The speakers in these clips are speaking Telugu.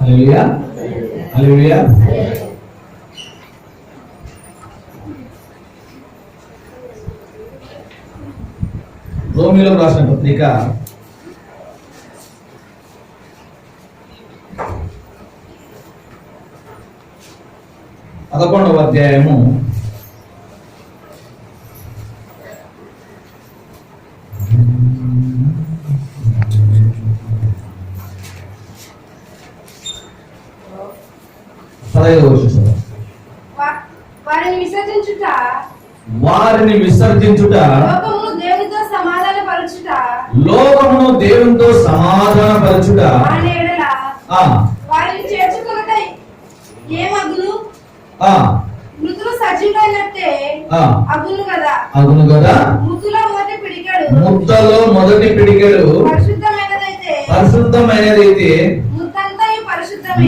హల్లెలూయా, హల్లెలూయా. రోమీయులకు రాసిన పత్రిక 11వ అధ్యాయము 15వ వచనం. వారిని విసర్జించుట లోకమును దేవునితో సమాధానపరచుట వారిని చేర్చుకొనుటై ఏమగును మృతులు సజీవులైనట్టే అగును కదా. ముద్దలో మొదటి పిడికెడు పరిశుద్ధమైనదైతే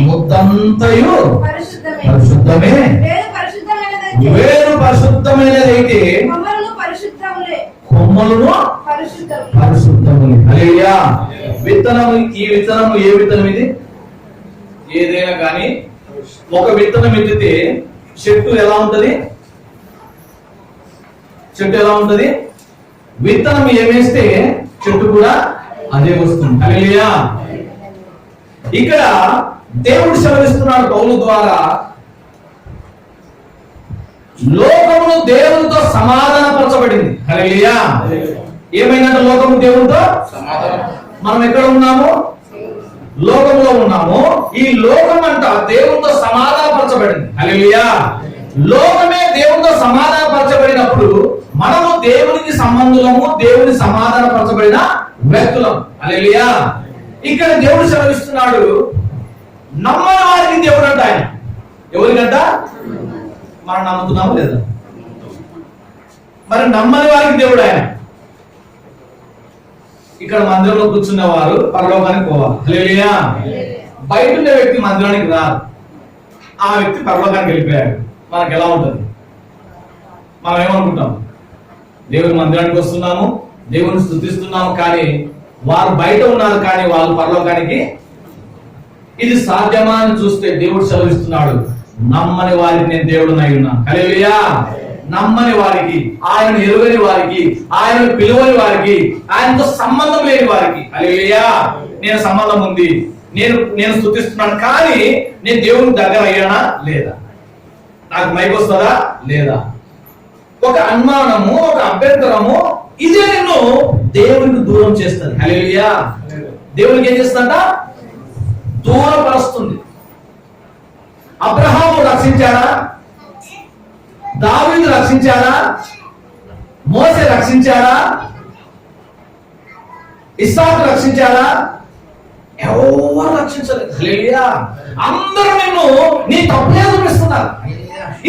ముద్దంతయు పరిశుద్ధమే. వేరు పరిశుద్ధమైనదైతే కొమ్మలను పరిశుద్ధములే. హల్లెలూయా. విత్తనము, ఈ విత్తనము ఏ విత్తనం ఇది? ఏదైనా కానీ ఒక విత్తనం ఎత్తితే చెట్టు ఎలా ఉంటది? చెట్టు ఎలా ఉంటది? విత్తనం ఏమేస్తే చెట్టు కూడా అదే వస్తుంది. హల్లెలూయా. ఇక్కడ దేవుడు సెలవిస్తున్నాడు పౌలు ద్వారా, లోకమును దేవునితో సమాధానపరచబడింది. హల్లెలూయా. ఏమైందంటే లోకము దేవునితో సమాధానం. మనం ఎక్కడ ఉన్నాము? లోకంలో ఉన్నాము. ఈ లోకం అంట దేవునితో సమాధానపరచబడింది. హల్లెలూయా. లోకమే దేవునితో సమాధానపరచబడినప్పుడు మనము దేవునికి సంబంధులము, దేవుని సమాధానపరచబడిన వ్యక్తులం. హల్లెలూయా. ఇక్కడ దేవుడు సెలవిస్తున్నాడు, నమ్మని వారికి దేవుడు అంట. ఆయన ఎవరికంట? మనం నమ్ముతున్నాము లేదా? మరి నమ్మని వారికి దేవుడు ఆయన. ఇక్కడ మందిరంలో కూర్చున్న వారు పరలోకానికి పోవాలి. హల్లెలూయా. బయట ఉండే వ్యక్తి మందిరానికి రాదు, ఆ వ్యక్తి పరలోకానికి వెళ్ళిపోయాడు. మనకు ఎలా ఉంటుంది? మనం ఏమనుకుంటాం? దేవుని మందిరానికి వస్తున్నాము, దేవుని స్తుతిస్తున్నాము, కానీ వారు బయట ఉన్నారు, కానీ వాళ్ళు పరలోకానికి. ఇది సాధ్యమా అని చూస్తే దేవుడు సెలవిస్తున్నాడు, నమ్మని వారికి నేను దేవుడునై ఉన్నాను. హల్లెలూయా. నమ్మని వారికి, ఆయన ఎరుగని వారికి, ఆయన పిలువని వారికి, ఆయనతో సంబంధం లేని వారికి, హల్లెలూయా, నేను సంబంధం ఉంది, నేను స్తుతిస్తున్నాను, కానీ నేను దేవునికి దగ్గర అయ్యానా లేదా? నాకు మైక్ వస్తుందా లేదా? ఒక అనుమానము, ఒక అభ్యంతరము, ఇదే నిన్ను దేవునికి దూరం చేస్తుంది. హల్లెలూయా. దేవునికి ఏం చేస్తుందంట? దూరపరుస్తుంది. అబ్రహాము రక్షించాడా? దావీదు రక్షించాడా? మోసే రక్షించాడా? ఇస్సాకు రక్షించాడా? ఎవరు రక్షించలేదు. హల్లెలూయా. అందరూ నిన్ను నీ తప్పులే చూపిస్తున్నారు.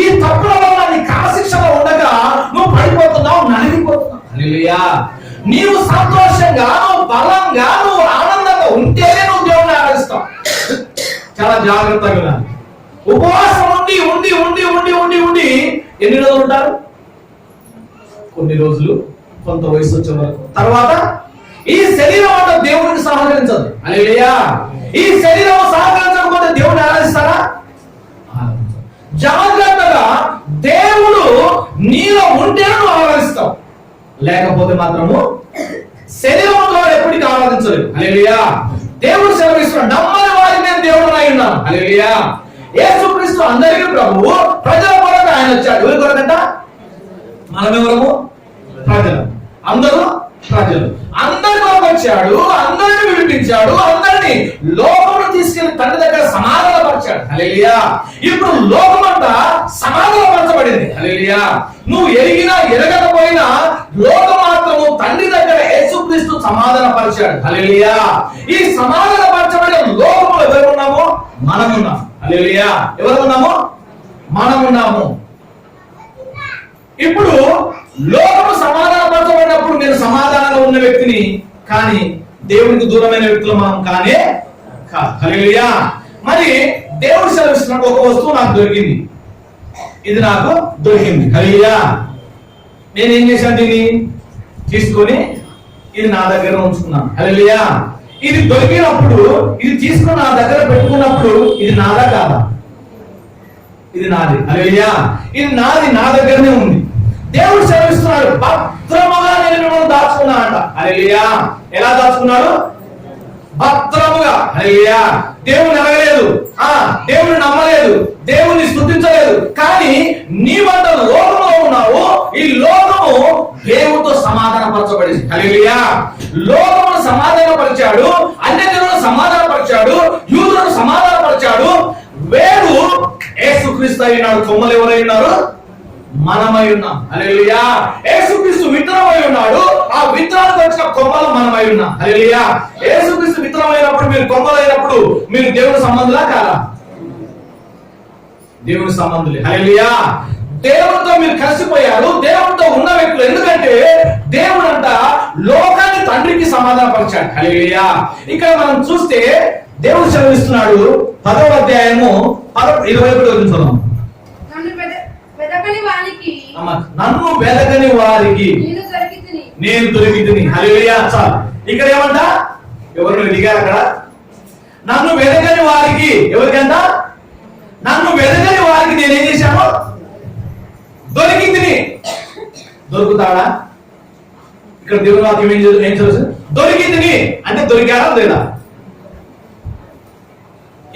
ఈ తప్పుల వల్ల నీ కాలశిక్షలో ఉండగా నువ్వు పడిపోతున్నావు, నలిగిపోతున్నావు. హల్లెలూయా. నీవు సంతోషంగా, నువ్వు బలంగా, నువ్వు ఆనందంగా ఉంటేనే నువ్వు దేవుని ఆరాధిస్తావు. చాలా జాగ్రత్తగా ఉండాలి. ఉపవాసం ఉండి ఉండి ఉండి ఉండి ఉండి ఉండి ఎన్ని రోజులు ఉంటారు? కొన్ని రోజులు, కొంత వయసు వచ్చే వరకు. తర్వాత ఈ శరీరం అంటే దేవునికి సహకరించదు. హల్లెలూయా. ఈ శరీరం సహకరించకపోతే దేవుని ఆరాధిస్తారా? జాగ్రత్తగా దేవుడు నీలో ఉంటే నువ్వు ఆరాధిస్తావు, లేకపోతే మాత్రము శరీరం ద్వారా ఎప్పటికీ ఆరాధించలేదు. హల్లెలూయా. దేవుడు సెలవిస్తున్నాడు, నమ్మని వారికి నేను దేవుడునై ఉన్నాను. హల్లెలూయా. యేసుక్రీస్తు అందరికీ ప్రభువు, ప్రజల కొరకు ఆయన వచ్చాడు. ఎవరి కొరకంట? మనమెవరము? ప్రజలు. అందరూ ప్రజలు. అందరి కొరకు వచ్చాడు, అందరిని విడిపించాడు, అందరిని లోకమును తీసుకెళ్లి తండ్రి దగ్గర సమాధానపరిచాడు. హల్లెలూయా. ఇప్పుడు లోకమంతా సమాధానపరచబడింది. హల్లెలూయా. నువ్వు ఎరిగినా ఎరగకపోయినా లోకం మాత్రము తండ్రి దగ్గర యేసుక్రీస్తు సమాధానపరిచాడు. హల్లెలూయా. ఈ సమాధానపరచబడిన లోకములో ఎవరు ఉన్నామో? మనమున్నాం. హల్లెలూయా. ఎవరు ఉన్నాము? మనమున్నాము. ఇప్పుడు లోకము సమాధానపరచబడినప్పుడు నేను సమాధానంగా ఉన్న వ్యక్తిని, కానీ దేవునికి దూరమైన వ్యక్తులు మనం కానే కాదు. హల్లెలూయా. మరి దేవుడు సెలవిస్తున్నాడు, ఒక వస్తువు నాకు దొరికింది, ఇది నాకు దొరికింది. హల్లెలూయా. నేనేం చేశాను? దీన్ని తీసుకొని ఇది నా దగ్గర ఉంచుకున్నాను. హల్లెలూయా. ఇది దొరికినప్పుడు, ఇది తీసుకుని నా దగ్గర పెట్టుకున్నప్పుడు ఇది నాదా కాదా? ఇది నాది. హల్లెలూయా. ఇది నాది, నా దగ్గరనే ఉంది. దేవుడు సెలవిస్తున్నాడు, భద్రముగా నేను మిమ్మల్ని దాచుకున్నా అంట. హల్లెలూయా. ఎలా దాచుకున్నాడు? భద్రముగా. హల్లెలూయా. దేవుని అడగలేదు, దేవుని నమ్మలేదు, దేవుని స్తుతించలేదు. కానీ నీవంట లోకంలో ఉన్నావు. ఈ లోకము దేవుడితో సమాధానపరచబడింది. హల్లెలూయా. లోకమును సమాధానపరిచాడు, అన్యజనులను సమాధానపరిచాడు, యూదులను సమాధానపరిచాడు. వేరు యేసుక్రీస్తు అయినాడు. కొమ్మలు ఎవరై ఉన్నారు? మనమై ఉన్నాం. హల్లెలూయా. యేసుక్రీస్తు విత్తనమై ఉన్నాడు, ఆ విత్తనానికి వచ్చిన కొమ్మలు మనమై ఉన్నాం. హల్లెలూయా. యేసుక్రీస్తు విత్తనమైనప్పుడు, మీరు కొమ్మలైనప్పుడు మీరు దేవుని సంబంధులా కాదా? దేవుని సంబంధులే. హల్లెలూయా. దేవునితో మీరు కలిసిపోయారు, దేవునితో ఉన్న వ్యక్తులు. ఎందుకంటే దేవుడు అంట లోకాన్ని తండ్రికి సమాధానపరిచాడు. హల్లెలూయా. ఇక్కడ మనం చూస్తే దేవుడు సెలవిస్తున్నాడు, 10వ అధ్యాయము 21వ వచనం. నన్ను వెదకని వారికి నేను దొరికితిని. హల్లెలూయా. చాలు. ఇక్కడ ఏమంట? ఎవరు దిగారు అక్కడ? నన్ను వెదకని వారికి. ఎవరికంట? నన్ను వెదకని వారికి నేనేం చేశాను? దొరికితిని. దొరుకుతాడా? ఇక్కడ దేవుని వాక్యం ఏం తెలుసు? దొరికితిని అంటే దొరికారా లేదా?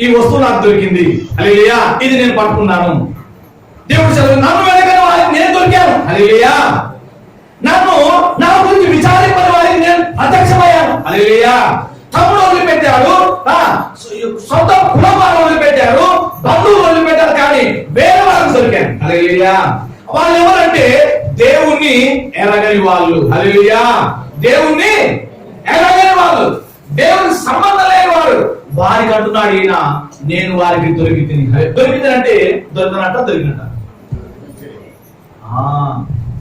ఈ వస్తువు నాకు దొరికింది. హల్లెలూయా. ఇది నేను పట్టుకున్నాను. దేవుడు సెలవు, నన్ను వెదకని వారికి నేను దొరికాను. హల్లెలూయా. నన్ను నా గురించి విచారింపని వారికి నేను ప్రత్యక్షమయ్యాను. హల్లెలూయా. తమ్ముడు వదిలిపెట్టాడు, సొంత కుటుంబాన్ని వదిలిపెట్టాడు, బంధువులు వదిలిపెట్టారు, కానీ వేరే వాళ్ళకి దొరికాను. హల్లెలూయా. వాళ్ళు ఎవరంటే దేవుణ్ణి ఎరగని వాళ్ళు. హల్లెలూయా. దేవుణ్ణి ఎరగని వాళ్ళు, దేవుని సంబంధం లేని వారు. వారికి అంటున్నాడు ఈయన, నేను వారికి దొరికితిని. దొరికింది అంటే దొరికినట్ట, దొరికినట్ట.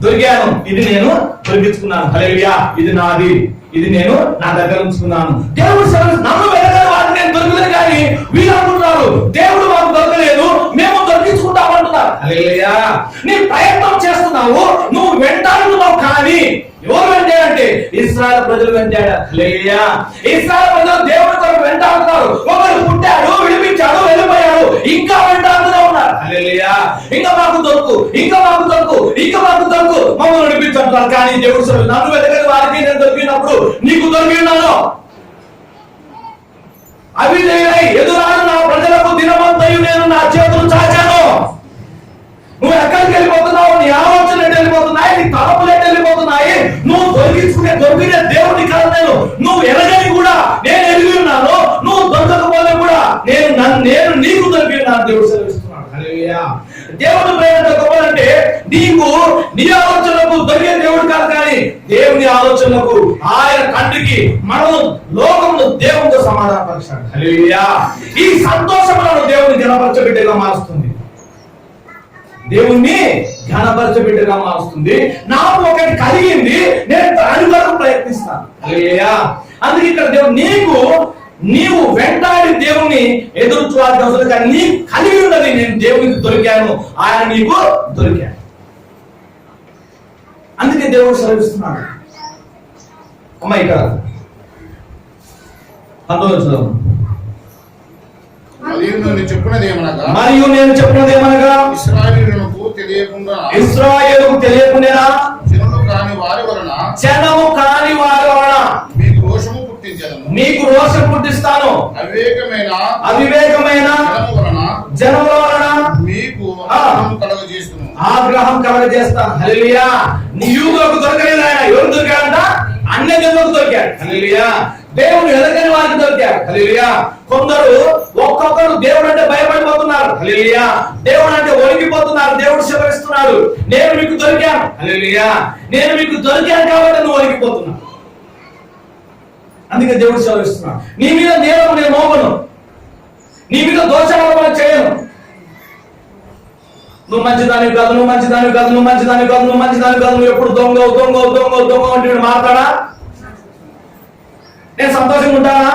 దొరికాను, ఇది నేను దొరికించుకున్నాను. హల్లెలూయా. ఇది నాది, ఇది నేను నా దగ్గర ఉంచుకున్నాను. దేవుడు నన్ను వెదకని వారికి నేను దొరికింది. కానీ వీళ్ళు అంటున్నారు, దేవుడు మాకు దొరకలేదు, మేము దొరికించుకుంటామంటున్నారు. హల్లెలూయా. నీ ప్రయత్నం చేస్తున్నావు, నువ్వు వెంటాడుతున్నావు, కానీ ఎవరు వెంటాడంటే ఇశ్రాయేలు ప్రజలు వెంటాడు. హల్లెలూయా. ఇశ్రాయేలు ప్రజలు దేవుడి కొరకు వెంటాడుతున్నారు. ఒకరు పుట్టాడు, విడిపించాడు, వెళ్ళిపోయాడు, ఇంకా వెంటాడుతూనే ఉన్నారు. హల్లెలూయా. ఇంకా మాకు దొరుకు, ఇంకా మాకు దొరుకు, ఇంకా మాకు దొరుకు, మమ్మల్ని విడిపించుంటారు. కానీ దేవుడు నన్ను వెతకని వారికి నేను దొరికినప్పుడు నీకు దొరికి ఉన్నాను. అవిధేయులై ఎదురాడు నా ప్రజలకు దినమంతయు నేను నా చేతులు చాచాను. నువ్వు ఎక్కడికి వెళ్ళిపోతున్నావు? నీ ఆలోచనలు ఎటు వెళ్ళిపోతున్నాయి? నీ తలపులు ఎటు వెళ్ళిపోతున్నాయి? నువ్వు దొరికిన దేవుని కాదు నేను. నువ్వు ఎరగని కూడా నేను ఎరిగి ఉన్నాను. నువ్వు దొరకకపోతే కూడా నేను నీకు దొరికి ఉన్నాను. దేవుడు సెలవిస్తున్నాడు. హల్లెలూయా. దేవుడు ప్రేమ దొరకపోవాలంటే నీకు నీ ఆలోచనలకు దొరికే దేవుడు కాదు, కానీ దేవుని ఆలోచనలకు, ఆయన తండ్రికి మనం లోకంలో దేవునితో సమాధానపరుస్తాడు. హల్లెలూయా. ఈ సంతోషములను దేవుని ఘనపరచబిడ్డగా మారుస్తుంది, దేవుణ్ణి ఘనపరచబిడ్డగా మారుస్తుంది. నాకు ఒకటి కలిగింది, నేను దాని వరకు ప్రయత్నిస్తాను. హల్లెలూయా. అందుకే ఇక్కడ దేవుడు నీవు వెంటాడి దేవుణ్ణి ఎదురు చూడాల్సిన అవసరం కానీ నీ కలిగి ఉన్నది, నేను దేవునికి దొరికాను, ఆయన నీకు దొరికాను. అందుకే దేవుడు సెలవిస్తున్నాడు. అమ్మ ఇక్కడ 19 మరియు నేను చెప్పినది ఏమనగా ఇశ్రాయేలుకు తెలియకుండా జనము కాని వారి వలన మీకు రోషము పుట్టిస్తాను. అవివేకమైన జనముల వలన మీకు ఆగ్రహం కలగజేస్తాను. హల్లెలూయా. నీ యూదులకు దొరకలేదు ఆయన. ఎవరు దొరికాడంట? అన్యజనులకు దొరికాడు. హల్లెలూయా. దేవుడు ఎదగని వారికి దొరికారు. హల్లెలూయా. కొందరు ఒక్కొక్కరు దేవుడు అంటే భయపడిపోతున్నారు. హల్లెలూయా. దేవుడు అంటే ఒలిగిపోతున్నారు. దేవుడు సెలవిస్తున్నాడు, నేను మీకు దొరికాను. హల్లెలూయా. నేను మీకు దొరికాను కాబట్టి నువ్వు ఒలిగిపోతున్నావు. అందుకే దేవుడు సెలవిస్తున్నాడు, నీ మీద నేరం నేను మోపను, నీ మీద దోషారోపణ చేయను. నువ్వు మంచిదానివి కాదు, నువ్వు మంచిదానివి కాదు, నువ్వు మంచిదానివి కాదు, నువ్వు మంచిదానివి కాదు, నువ్వు ఎప్పుడు దొంగ దొంగ దొంగ దొంగ అంటే మాట్లాడా? నేను సంతోషంగా ఉంటానా?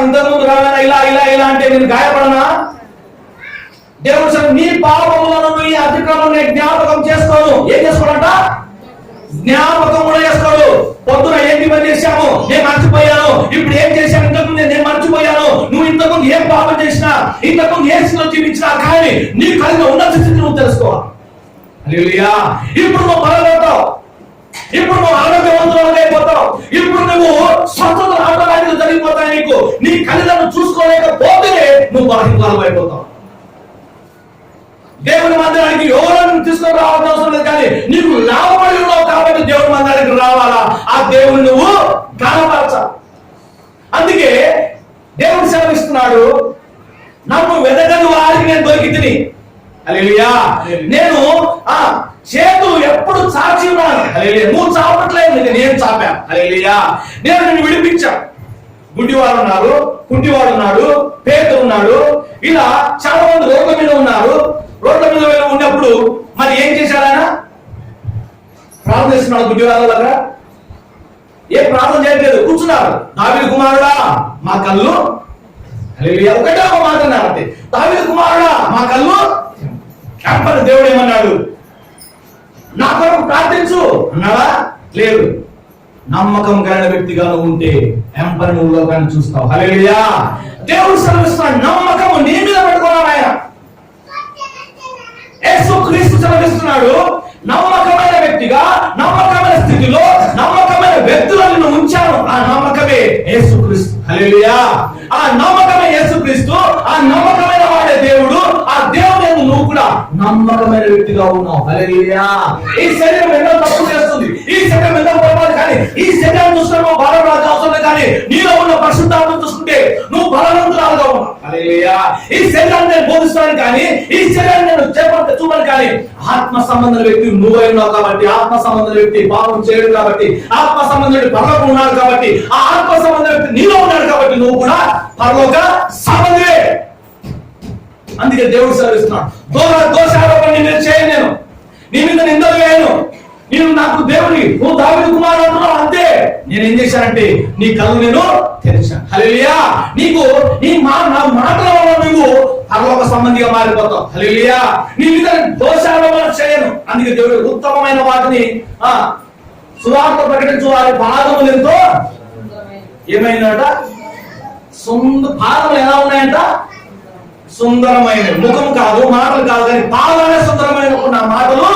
ఇంతకుముందు రావాలా ఇలా ఇలా ఇలా అంటే నేను గాయపడనా? దేవుడు సార్ నీ పాపములను నీ అతిక్రమం జ్ఞాపకం చేసుకోను. ఏం చేసుకోడంట? జ్ఞాపకం కూడా చేసుకోడు. పొద్దున ఏంటి పని చేశాము, నేను మర్చిపోయాను. ఇప్పుడు ఏం చేశాను, ఇంతకుముందు నేను మర్చిపోయాను. నువ్వు ఇంతకుముందు ఏం పాపం చేసినా, ఇంతకుముందు ఏ స్థితిలో జీవించినా కానీ నీ కలిగిన ఉన్నత స్థితిని నువ్వు తెలుసుకోవాలి. హల్లెలూయా. ఇప్పుడు నువ్వు బలపడతావు, ఇప్పుడు నువ్వు ఆరోగ్యవంతులు అయిపోతావు, ఇప్పుడు నువ్వు స్వస్థత ఆటోమేటిక్ జరిగిపోతాయి. నీకు నీ కళ్ళను చూసుకోలేకపోతే నువ్వు బలహీనతలు అయిపోతావు. దేవుని మందిరానికి ఎవరైనా తీసుకొని రావాల్సిన అవసరం లేదు, కానీ నీకు లాభపడి ఉన్నావు కాబట్టి దేవుని మందిరానికి రావాలా, ఆ దేవుని నువ్వు కనపరచాలి. అందుకే దేవుడు సెలవిస్తున్నాడు, నన్ను వెదకని వారికి నేను దొరికి తిని. హల్లెలూయా. నేను చేతులు ఎప్పుడు చాచి ఉన్నాను. హల్లెలూయా. నువ్వు చాపట్లేదు, నేను చాపాను. హల్లెలూయా. నేను నిన్ను విడిపించాను. గుడ్డివాడు ఉన్నారు, కుంటివాడు ఉన్నాడు, పేదలు ఉన్నాడు, ఇలా చాలా మంది రోడ్ల మీద ఉన్నారు. రోడ్ల మీద ఉన్నప్పుడు మరి ఏం చేశాడు ఆయన? ప్రార్థన చేస్తున్నాడు. గుడ్డివాళ్ళ దగ్గర ఏ ప్రార్థన చేయట్లేదు, కూర్చున్నారు. దావీదు కుమారుడా మా కళ్ళు, ఒకటే ఒక మాట అన్నారు అంతే, దావీదు కుమారుడా మా కళ్ళు చెప్పని. దేవుడు ఏమన్నాడు? నా కొరకు ప్రార్థించు అన్నాడా? లేదు. నమ్మకం కలిగిన వ్యక్తిగా నువ్వు ఉంటే ఎంపని నువ్వు లోకాన్ని చూస్తావు. హల్లెలూయా. దేవుడు సెలవిస్తున్నాడు, నమ్మకము నీ మీద పెట్టుకున్నాడు ఆయన. యేసుక్రీస్తు సెలవిస్తున్నాడు, నమ్మకమైన వ్యక్తిగా, నమ్మకమైన స్థితిలో, నమ్మకమైన వ్యక్తులను నేను ఉంచాను. ఆ నమ్మకమే యేసుక్రీస్తు. హల్లెలూయా. ఆ నమ్మకమే యేసుక్రీస్తు, ఆ నమ్మకమైన వాడే దేవుడు. ఆ దేవుడు నువ్వు కూడా నమ్మకమైన వ్యక్తిగా ఉన్నావు. హల్లెలూయా. ఈ శరీరం ఎన్నో తప్పు చేస్తుంది, ఈ శరీరం ఎన్నో పొరపాటు, కానీ ఈ శరీరం చూస్తే నువ్వు బలరాజు అవసరం, కానీ నీలో ఉన్న పరిశుద్ధాత్మను చూసుకుంటే నువ్వు బలవంతురాలుగా ఉన్నావు. హల్లెలూయా. ఈ శరీరాన్ని నేను బోధిస్తాను, కానీ ఈ శరీరాన్ని నేను చూపను, కానీ ఆత్మ సంబంధం వ్యక్తి నువ్వై ఉన్నావు కాబట్టి, ఆత్మ సంబంధం వ్యక్తి పాపం చేయడు కాబట్టి, ఆత్మ సంబంధం పరలోకం ఉన్నాడు కాబట్టి, ఆ ఆత్మ సంబంధం వ్యక్తి నీలో ఉన్నాడు కాబట్టి నువ్వు కూడా పరలోక సంబంధమే. అందుకే దేవుడు సెలవిస్తున్నాడు, దోషారోపణ నేను చేయను, నేను నీ మీద నిందలు వేయను. నేను నాకు దేవుని, నువ్వు దావీదు కుమారుడు అంటున్నావు అంతే. నేను ఏం చేశానంటే నీ కళ్ళు నేను తెరిచాను. హల్లెలూయా. నీకు నా మాటల వల్ల నువ్వు పరలోక సంబంధిగా మారిపోతావు. హల్లెలూయా. నీ మీద దోషారోపణ చేయను. అందుకే దేవుడు ఉత్తమమైన వాటిని సువార్త ప్రకటించు వారి పాదములు ఎంతో ఏమైందట, పాదములు ఎలా ఉన్నాయంట, సుందరమైన. ముఖం కాదు, మాటలు కాదు, కానీ పాదాలే సుందరమైన. నా మాటలు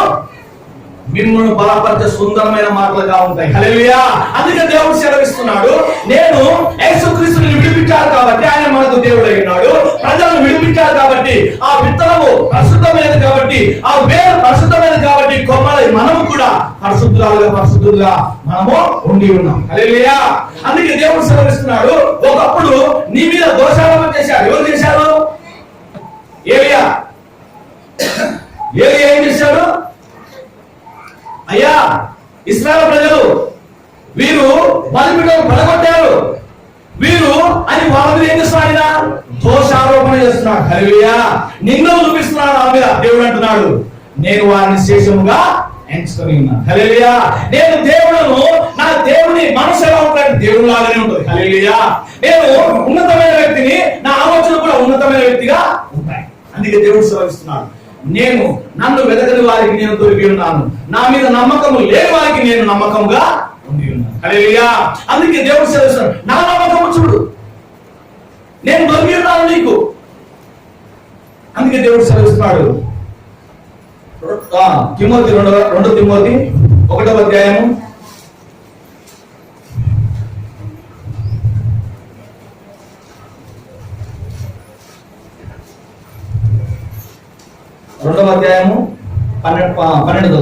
మిమ్మల్ని బలపరిచే సుందరమైన మాటలుగా ఉంటాయి. హల్లెలూయా. అందుకే దేవుడు సెలవిస్తున్నాడు, నేను యేసుక్రీస్తుని విడిపించాను కాబట్టి ఆయన మనకు దేవుడు అయినాడు. ప్రజలను విడిపించారు కాబట్టి ఆ విత్తనము పరిశుద్ధమైనది, కాబట్టి ఆ వేరు పరిశుద్ధమైనది, కాబట్టి కొమ్మలై మనము కూడా పరిశుద్ధులుగా మనము ఉండి ఉన్నాం. హల్లెలూయా. అందుకే దేవుడు సెలవిస్తున్నాడు, ఒకప్పుడు నీ మీద దోషారోపణ చేశారు. ఎవరు చేశారు? ఏలియా. ఏం చేశాడు? అయ్యా ఇశ్రాయేలు ప్రజలు వీరు బలిపీఠం పడగొట్టారు, వీరు అని వాళ్ళ మీద ఏం చేస్తున్నాడు? దోషారోపణ చేస్తున్నాడు. హల్లెలూయా. నిందలు చూపిస్తున్నాడు ఆ మీద. దేవుడు అంటున్నాడు, నేను వారిని శేషముగా ఎంచుకొని ఉన్నాను. హల్లెలూయా. నేను దేవుడును, నా దేవుని మనసు ఎలా ఉంటాడు? దేవుడు లాగానే ఉంటుంది. హల్లెలూయా. నేను ఉన్నతమైన వ్యక్తిని, నా ఆలోచన కూడా ఉన్నతమైన వ్యక్తిగా ఉంటాయి. అందుకే దేవుడు సెలవిస్తున్నాడు, నేను నన్ను వెదకని వారికి నేను దొరికి ఉన్నాను, నా మీద నమ్మకం లేని వారికి నేను నమ్మకంగా ఉండి ఉన్నాను. హల్లెలూయా. అందుకే దేవుడు సెలవిస్తున్నాడు, నా నమ్మకం చూడు, నేను దొరికి ఉన్నాను నీకు. అందుకే దేవుడు సెలవిస్తున్నాడు, తిమోతి 2 తిమోతి 1వ అధ్యాయము 2వ అధ్యాయము 12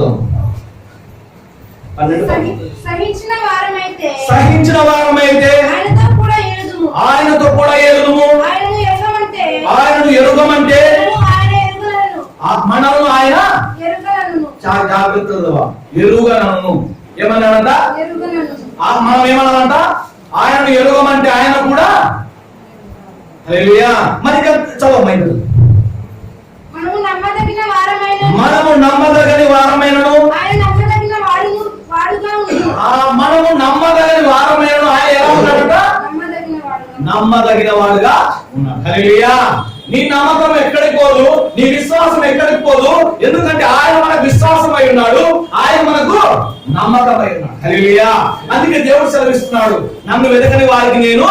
సహించిన వారమైతే ఆయనతో కూడా ఏలుదుము, ఆయనను ఎరుగమంటే మనను ఆయన జాగ్రత్తగా ఎరుగనను. ఏమన్నాడంట? మనం ఏమన్నాడంట? ఆయనను ఎరుగమంటే ఆయన కూడా. హల్లెలూయా. మరి చదవమైనది, మనము నమ్మదగిన వారమైనను, మనము నమ్మదగిన వారమైనను ఆయన ఎలా ఉన్నాడట? నమ్మదగిన వాడుగా ఉన్నాడు. హల్లెలూయా. నీ నమ్మకం ఎక్కడికి పోదు, నీ విశ్వాసం ఎక్కడికి పోదు. ఎందుకంటే ఆయన మనకు విశ్వాసం అయి ఉన్నాడు, ఆయన మనకు నమ్మకమై ఉన్నాడు. హల్లెలూయా. అందుకే దేవుడు సెలవిస్తున్నాడు, నన్ను వెతకని వారికి నేను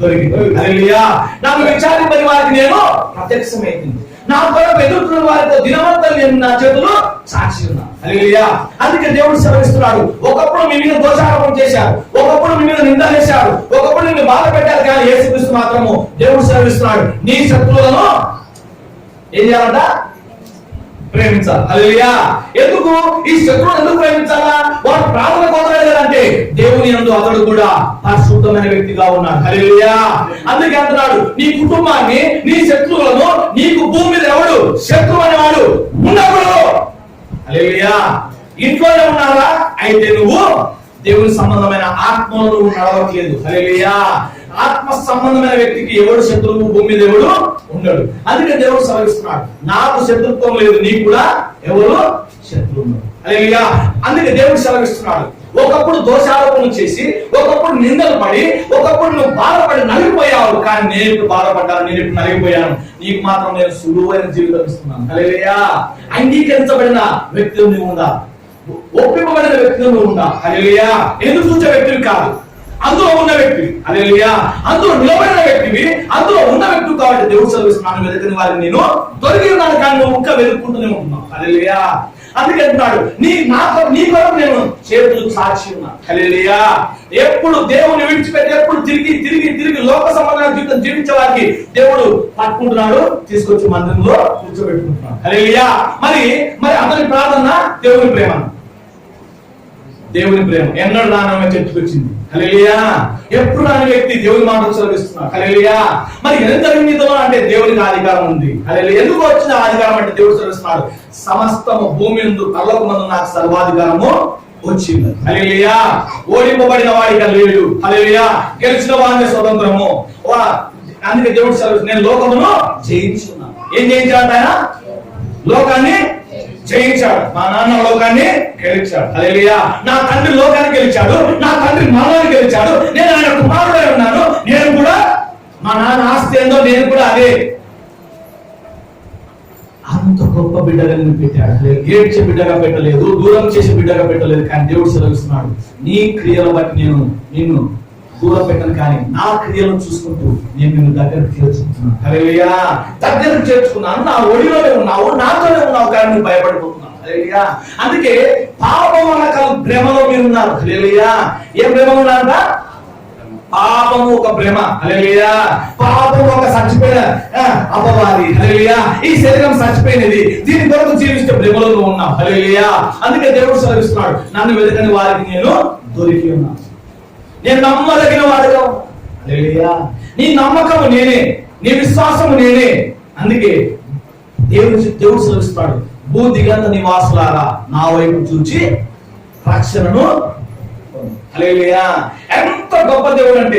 దొరికింది. హల్లెలూయా. నన్ను విచారింపని వారికి నేను ప్రత్యక్షమైంది. నా కొరకు ఎదుర్కొన్న వారితో దినమంతా నేను నా చేతులు సాక్షి ఉన్నాను. హల్లెలూయా. అందుకే దేవుడు సెలవిస్తున్నాడు, ఒకప్పుడు మీ మీద దోషారోపణ చేశారు, ఒకప్పుడు మీ మీద నింద చేశారు, ఒకప్పుడు నిన్ను బాధ పెట్టారు, కానీ యేసుక్రీస్తు మాత్రము దేవుడు సెలవిస్తున్నాడు, నీ శత్రువులను ఏం చేయాలంట? ప్రేమించాలి. హల్లెలూయా. ఎందుకు ఈ శత్రువును ఎందుకు ప్రేమించాలా? వాడు ప్రార్థన కోరలేదంటే దేవుని యందు అతడు కూడా పరిశుద్ధమైన వ్యక్తిగా ఉన్నాడు. హల్లెలూయా. అందుకే అంటున్నాడు, నీ కుటుంబాన్ని, నీ శత్రువులను, నీకు భూమి మీద ఎవడు శత్రువు అనేవాడు ఉండకూడదు. హల్లెలూయా. ఇంట్లోనే ఉన్నారా? అయితే నువ్వు దేవుని సంబంధమైన ఆత్మలో నువ్వు నడవట్లేదు. హల్లెలూయా. ఆత్మ సంబంధమైన వ్యక్తికి ఎవడు శత్రువు భూమి మీద ఎవడు ఉండడు. అందుకే దేవుడు సెలవిస్తున్నాడు, నాకు శత్రుత్వం లేదు, నీకు కూడా ఎవరు శత్రువు. హల్లెలూయా. అందుకే దేవుడు సెలవిస్తున్నాడు, ఒకప్పుడు దోషారోపణలు చేసి, ఒకప్పుడు నిందలు పడి, ఒకప్పుడు నువ్వు బాధపడి నలిగిపోయావు, కానీ నేను ఇప్పుడు బాధపడ్డాను, నేను ఇప్పుడు నలిగిపోయాను, నీకు మాత్రం నేను సులువైన జీవితం ఇస్తున్నాను. హల్లెలూయా. అంగీకరించబడిన వ్యక్తులు నువ్వు ఉందా? ఒప్పింపబడిన వ్యక్తులు నువ్వు ఉందా? హల్లెలూయా. ఎందుకు చూసే వ్యక్తులు కాదు, అందులో ఉన్న వ్యక్తి. హల్లెలూయా. అందులో నిలబడిన వ్యక్తివి, అందులో ఉన్న వ్యక్తి కాబట్టి దేవుడు సెలవిస్తున్నాను, వెతకని వారిని నేను దొరికి ఉన్నాను, కానీ నువ్వు ఇంకా వెతుక్కుంటూనే ఉంటున్నావు. హల్లెలూయా. అందుకే అంటున్నాడు, నీ కొరకు నేను చేతులు సాక్షి ఉన్నా. హల్లెలూయా. ఎప్పుడు దేవుని విడిచిపెట్టి, ఎప్పుడు తిరిగి తిరిగి తిరిగి లోక సంబంధమైన జీవితం జీవించే వారికి దేవుడు పట్టుకుంటున్నాడు, తీసుకొచ్చి మందిరంలో కూర్చోబెట్టుకుంటున్నాడు. హల్లెలూయా. మరి అతని ప్రార్థన దేవుని ప్రేమ. దేవుని ప్రేమ ఎన్నడూ రానమే చెట్టుకొచ్చింది. హల్లెలూయా. ఎప్పుడు రాని వ్యక్తి దేవుని మాటలు సెలవిస్తున్నాడు. హల్లెలూయా. మరి ఎంత జరిగిందో అంటే దేవునికి అధికారం ఉంది. హల్లెలూయా. ఎందుకు వచ్చిన అధికారం అంటే దేవుడు సెలవిస్తున్నాడు, సమస్తము భూమి యందు పరలోకమందు నాకు సర్వాధికారము వచ్చింది. హల్లెలూయా. ఓడింపబడిన వాడికి లేదు. హల్లెలూయా. గెలిచిన వాడిని స్వతంత్రము. అందుకే దేవుడు సెలవు, నేను లోకమును జయించున్నాను. ఏం జయించాడు ఆయన? లోకాన్ని జయించాడు. మా నాన్న లోకాన్ని గెలిచాడు. హల్లెలూయా. నా తండ్రి లోకాన్ని గెలిచాడు, నా తండ్రి మనల్ని గెలిచాడు, నేను ఆయన కుమారుడై ఉన్నాను, నేను కూడా మా నాన్న ఆస్తి ఏందో నేను కూడా అదే. అంత గొప్ప బిడ్డగా నేను పెట్టాడు. ఏడ్చే బిడ్డగా పెట్టలేదు, దూరం చేసే బిడ్డగా పెట్టలేదు, కానీ దేవుడు సెలవిస్తున్నాడు, నీ క్రియలు బట్టి నేను నిన్ను దూరం పెట్టను, కానీ నా క్రియలను చూసుకుంటూ నేను నిన్ను దగ్గరకు చేర్చుకుంటున్నాను. హల్లెలూయా. దగ్గరకు చేర్చుకున్నాను, నా ఒడిలోనే ఉన్నావు, నాతోనే ఉన్నావు, కానీ నువ్వు భయపడిపోతున్నావు. హల్లెలూయా. అందుకే పాపం అన్న భ్రమలో మీరు ఉన్నారు. హల్లెలూయా. ఏ భ్రమ ఉన్నారంట? పాపము ఒక భ్రమ. హల్లెలూయా. పాపము ఒక చచ్చిపోయిన అపవాది. హల్లెలూయా. ఈ శరీరం చచ్చిపోయినది, దీని కొరకు జీవిస్తే భ్రమలో ఉన్నావు. హల్లెలూయా. అందుకే దేవుడు సెలవిస్తున్నాడు, నన్ను వెతకని వారికి నేను దొరికి ఉన్నాను, నేను నమ్మదగిన వాడుగా. హల్లెలూయా. నీ నమ్మకము నేనే, నీ విశ్వాసము నేనే. అందుకే దేవుడు సెలవిస్తున్నాడు, భూ దిగంత నివాసులారా నా వైపు చూచి రక్షణను. హల్లెలూయా. ఎంత గొప్ప దేవుడు అంటే